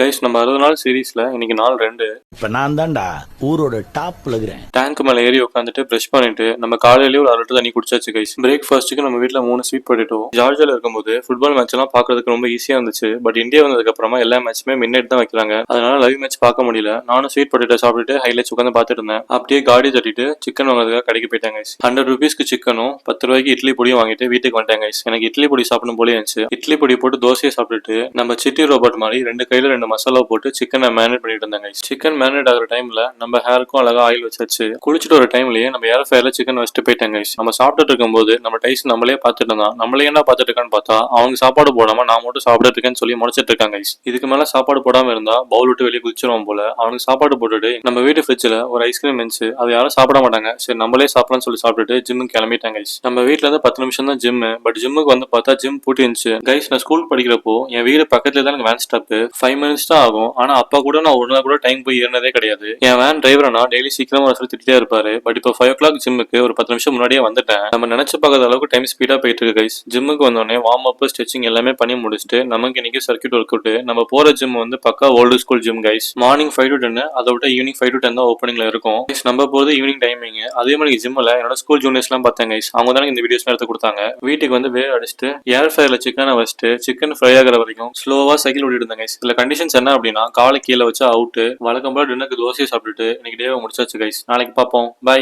Guys நம்ம 60 நாள் சீரீஸ்ல இன்னைக்கு நாள் 2. இப்ப நான் தான்டா ஊரோட டாப்ல இருக்கிறேன். டேங்க் மேல ஏறி உட்காந்துட்டு பிரஷ் பண்ணிட்டு நம்ம காலையிலேயே ஒரு 1 லிட்டர் தண்ணி குடிச்சாச்சு கைஸ். பிரேக்ஃபாஸ்ட்டுக்கு நம்ம வீட்ல 3 ஸ்வீட் பொட்டேட்டோ. ஜார்ஜியால இருக்கும்போது ஃபுட்பால் மேட்ச் எல்லாம் பாக்குறதுக்கு ரொம்ப ஈஸியா இருந்துச்சு. பட் இந்தியா வந்ததுக்கு அப்புறமா எல்லா மேட்சுமே மின்னேட் தான் வைக்கிறாங்க. அதனால லைவ் மேட்ச் பார்க்க முடியல. நானும் ஸ்வீட் பொட்டேட்டோ சாப்பிட்டுட்டு ஹைலைட்ஸ் உட்காந்து பார்த்துட்டு இருந்தேன். அப்படியே காடி தட்டிட்டு சிக்கன் வாங்குறதுக்காக கடைக்கு போயிட்டாங்க கைஸ். 100 ருபீஸ்க்கு சிக்கனும் 10 ரூபாய்க்கு இட்லி பொடியும் வாங்கிட்டு வீட்டுக்கு வந்துட்டாங்க கைஸ். எனக்கு இட்லி பொடி சாப்பிடணும் போலே இருந்துச்சு. இட்லி பொடி போட்டு தோசையை சாப்பிட்டுட்டு நம்ம சிட்டி ரோபோட் மாதிரி 2 கையில 2 மசாலா போட்டு சிக்கனை மேரினேட் பண்ணிட்டு இருந்தாங்க. சிக்கன் மேரினேட் ஆகிற டைம்ல நம்ம ஹேருக்கும் அழகா ஆயில் வச்சாச்சு. குளிச்சுட்டு ஒரு டைம்லயே நம்ம ஏர் ஃபயர்ல சிக்கன் வச்சுட்டு போயிட்டாங்க. நம்ம சாப்பிட்டுட்டு இருக்கும்போது நம்ம டைஸ் நம்மளே பார்த்துட்டு இருந்தான். நம்மளே என்ன பார்த்துட்டு இருக்கான்னு பார்த்தா அவங்க சாப்பாடு போடாம நான் மட்டும் சாப்பிட்டு இருக்கேன்னு சொல்லி முறைச்சிட்டு இருக்காங்க. இதுக்கு மேல சாப்பாடு போடாம இருந்தா பவுல் விட்டு வெளியே குதிச்சிருவோம் போல. அவனுக்கு சாப்பாடு போட்டுட்டு நம்ம வீட்டு ஃப்ரிட்ஜ்ல ஒரு ஐஸ்கிரீம் இருந்துச்சு. அது யாரும் சாப்பிட மாட்டாங்க. சரி நம்மளே சாப்பிடலாம்னு சொல்லி சாப்பிட்டுட்டு ஜிம்முக்கு கிளம்பிட்டாங்க. நம்ம வீட்டுல இருந்து 10 நிமிஷம் தான் ஜிம். பட் ஜிம்முக்கு வந்து பார்த்தா ஜிம் பூட்டி இருந்துச்சு. கைஸ் நான் ஸ்கூல் படிக்கிறப்போ என் வீடு பக்கத்துல தான் எனக்கு வேன் ஸ்டாப். 5 மினிட்ஸ் தான் ஆகும். ஆனா அப்பா கூட நான் ஒரு நாள் கூட டைம் போய் ஏறினதே கிடையாது. என் வேன் டிரைவரனா டெய்லி சீக்கிரமா ஒரு திட்டே இருப்பாரு. பட் இப்போ 5 o'clock ஜிம்முக்கு ஒரு 10 நிமிஷம் முன்னாடியே வந்துட்டேன். நம்ம நினைச்சு பார்க்காத அளவுக்கு டைம் ஸ்பீடா போயிட்டு இருக்கு கைஸ். ஜிம்முக்கு வந்தோடனே வார்ம் அப் ஸ்ட்ரெச்சிங் எல்லாமே பண்ணி முடிச்சுட்டு நமக்கு இன்னைக்கு சர்க்யூட் ஒர்க் அவுட். நம்ம போற ஜிம் வந்து பக்கா old school gym guys. Morning 5 to 10 அதை விட ஈவினிங் 5 to 10 தான் ஓப்பனிங்ல இருக்கும். நம்ம போறது ஈவினிங் டைமிங். அதே மாதிரி ஜிம்ல என்னோட ஸ்கூல் ஜூனியர்ஸ் எல்லாம் பார்த்தேன் கைஸ். அவங்க தான் இந்த வீடியோஸ் எடுத்து கொடுத்தாங்க. வீட்டுக்கு வந்து வேர் அடிச்சுட்டு ஏர் ஃபயர்ல சிக்கனை வச்சுட்டு சிக்கன் ஃப்ரை ஆகிற வரைக்கும் ஸ்லோவா சைக்கிள் ஓடிட்டு இருந்தாங்க. இதுல கண்டிஷன்ஸ் என்ன அப்படின்னா காலை கீழே வச்சா அவுட். வழக்கம் போல டின்னருக்கு தோசையை சாப்பிட்டுட்டு இன்னைக்கு டேவை முடிச்சாச்சு கைஸ். நாளைக்கு பார்ப்போம். பாய்.